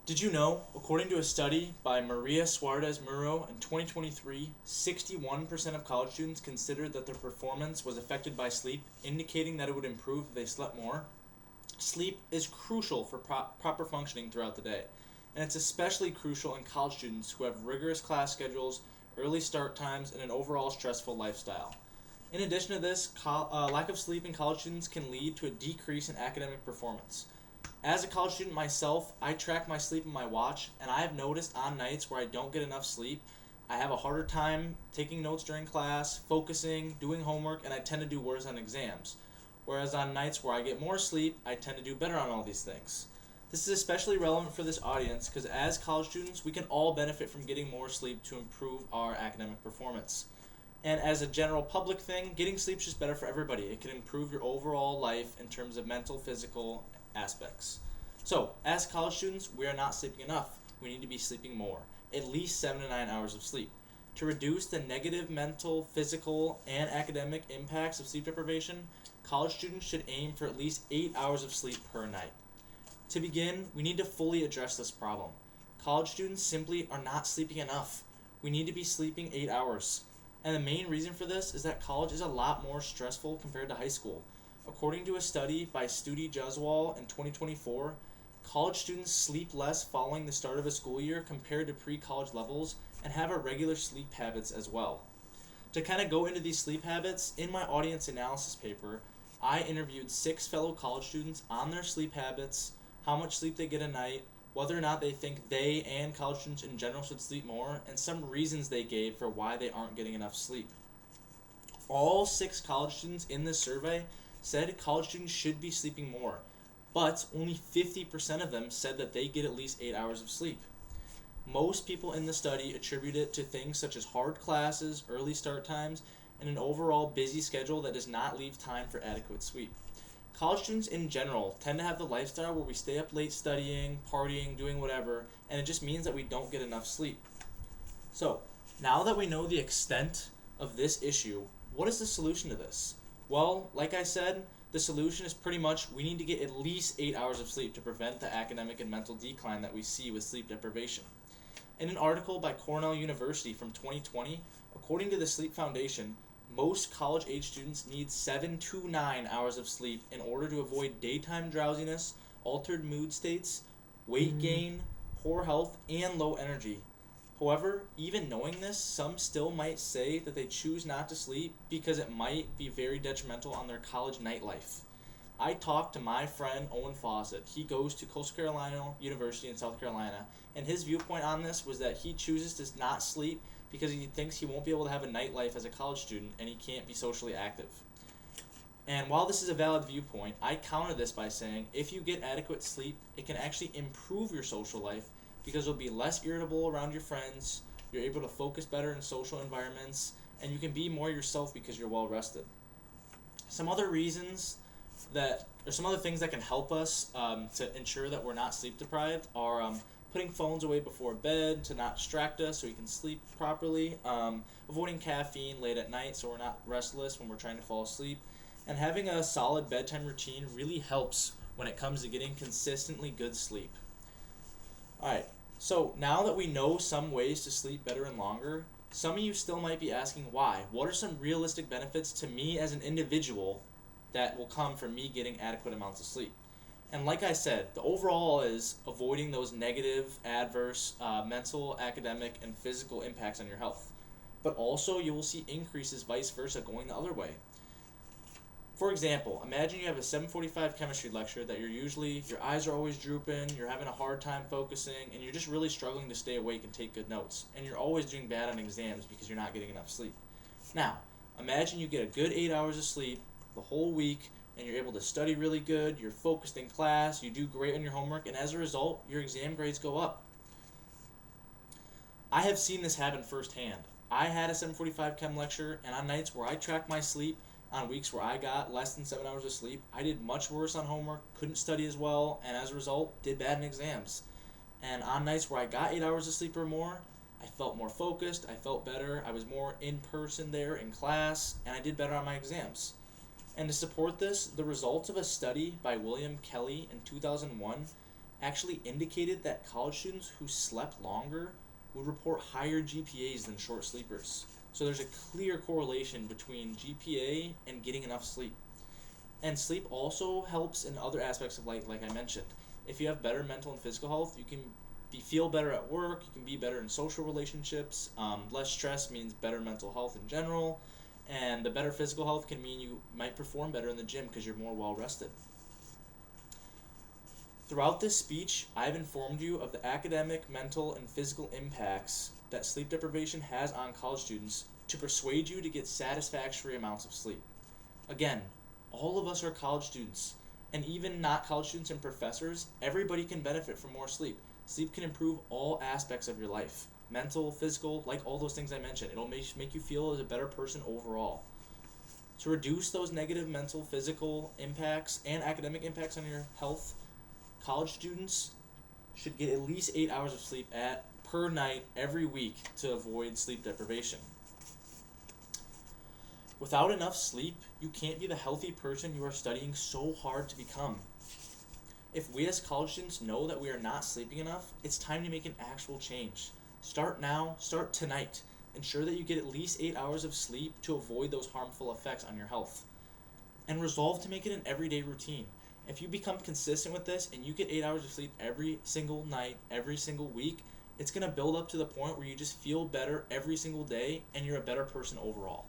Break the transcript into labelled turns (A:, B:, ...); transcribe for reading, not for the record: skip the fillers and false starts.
A: Did you know, according to a study by Maria Suarez Muro in 2023, 61% of college students considered that their performance was affected by sleep, indicating that it would improve if they slept more? Sleep is crucial for proper functioning throughout the day, and it's especially crucial in college students who have rigorous class schedules, early start times, and an overall stressful lifestyle. In addition to this, lack of sleep in college students can lead to a decrease in academic performance. As a college student myself, I track my sleep in my watch, and I have noticed on nights where I don't get enough sleep, I have a harder time taking notes during class, focusing, doing homework, and I tend to do worse on exams. Whereas on nights where I get more sleep, I tend to do better on all these things. This is especially relevant for this audience because as college students, we can all benefit from getting more sleep to improve our academic performance. And as a general public thing, getting sleep is just better for everybody. It can improve your overall life in terms of mental, physical aspects. So, as college students, we are not sleeping enough. We need to be sleeping more, at least 7 to 9 hours of sleep. To reduce the negative mental, physical, and academic impacts of sleep deprivation, college students should aim for at least 8 hours of sleep per night. To begin, we need to fully address this problem. College students simply are not sleeping enough. We need to be sleeping 8 hours. And the main reason for this is that college is a lot more stressful compared to high school. According to a study by Studi Jaswal in 2024, college students sleep less following the start of a school year compared to pre-college levels and have irregular sleep habits as well. To kind of go into these sleep habits, in my audience analysis paper, I interviewed 6 fellow college students on their sleep habits, how much sleep they get a night, whether or not they think they and college students in general should sleep more, and some reasons they gave for why they aren't getting enough sleep. All 6 college students in this survey said college students should be sleeping more, but only 50% of them said that they get at least 8 hours of sleep. Most people in the study attribute it to things such as hard classes, early start times, and an overall busy schedule that does not leave time for adequate sleep. College students in general tend to have the lifestyle where we stay up late studying, partying, doing whatever, and it just means that we don't get enough sleep. So, now that we know the extent of this issue, what is the solution to this? Well, like I said, the solution is pretty much we need to get at least 8 hours of sleep to prevent the academic and mental decline that we see with sleep deprivation. In an article by Cornell University from 2020, according to the Sleep Foundation, most college-age students need 7 to 9 hours of sleep in order to avoid daytime drowsiness, altered mood states, weight gain, poor health, and low energy. However, even knowing this, some still might say that they choose not to sleep because it might be very detrimental on their college nightlife. I talked to my friend Owen Fawcett. He goes to Coastal Carolina University in South Carolina, and his viewpoint on this was that he chooses to not sleep because he thinks he won't be able to have a nightlife as a college student and he can't be socially active. And while this is a valid viewpoint, I counter this by saying if you get adequate sleep, it can actually improve your social life because you'll be less irritable around your friends, you're able to focus better in social environments, and you can be more yourself because you're well rested. Some other reasons some other things that can help us to ensure that we're not sleep deprived are putting phones away before bed to not distract us so we can sleep properly, avoiding caffeine late at night so we're not restless when we're trying to fall asleep, and having a solid bedtime routine really helps when it comes to getting consistently good sleep. Alright, so now that we know some ways to sleep better and longer, some of you still might be asking why. What are some realistic benefits to me as an individual that will come from me getting adequate amounts of sleep? And like I said, the overall is avoiding those negative, adverse mental, academic, and physical impacts on your health. But also you will see increases vice versa going the other way. For example, imagine you have a 7:45 chemistry lecture that your eyes are always drooping, you're having a hard time focusing, and you're just really struggling to stay awake and take good notes. And you're always doing bad on exams because you're not getting enough sleep. Now, imagine you get a good 8 hours of sleep the whole week, and you're able to study really good, you're focused in class, you do great on your homework, and as a result, your exam grades go up. I have seen this happen firsthand. I had a 7:45 chem lecture, and on nights where I tracked my sleep, on weeks where I got less than 7 hours of sleep, I did much worse on homework, couldn't study as well, and as a result, did bad in exams. And on nights where I got 8 hours of sleep or more, I felt more focused, I felt better, I was more in person there in class, and I did better on my exams. And to support this, the results of a study by William Kelly in 2001 actually indicated that college students who slept longer would report higher GPAs than short sleepers. So there's a clear correlation between GPA and getting enough sleep. And sleep also helps in other aspects of life, like I mentioned. If you have better mental and physical health, you can feel better at work, you can be better in social relationships. Less stress means better mental health in general, and the better physical health can mean you might perform better in the gym because you're more well rested. Throughout this speech, I've informed you of the academic, mental, and physical impacts that sleep deprivation has on college students to persuade you to get satisfactory amounts of sleep. Again, all of us are college students, and even not college students and professors, everybody can benefit from more sleep. Sleep can improve all aspects of your life. Mental, physical, like all those things I mentioned. It'll make you feel as a better person overall. To reduce those negative mental, physical impacts and academic impacts on your health, college students should get at least 8 hours of sleep per night every week to avoid sleep deprivation. Without enough sleep, you can't be the healthy person you are studying so hard to become. If we as college students know that we are not sleeping enough, it's time to make an actual change. Start now, start tonight. Ensure that you get at least 8 hours of sleep to avoid those harmful effects on your health. And resolve to make it an everyday routine. If you become consistent with this and you get 8 hours of sleep every single night, every single week, it's going to build up to the point where you just feel better every single day and you're a better person overall.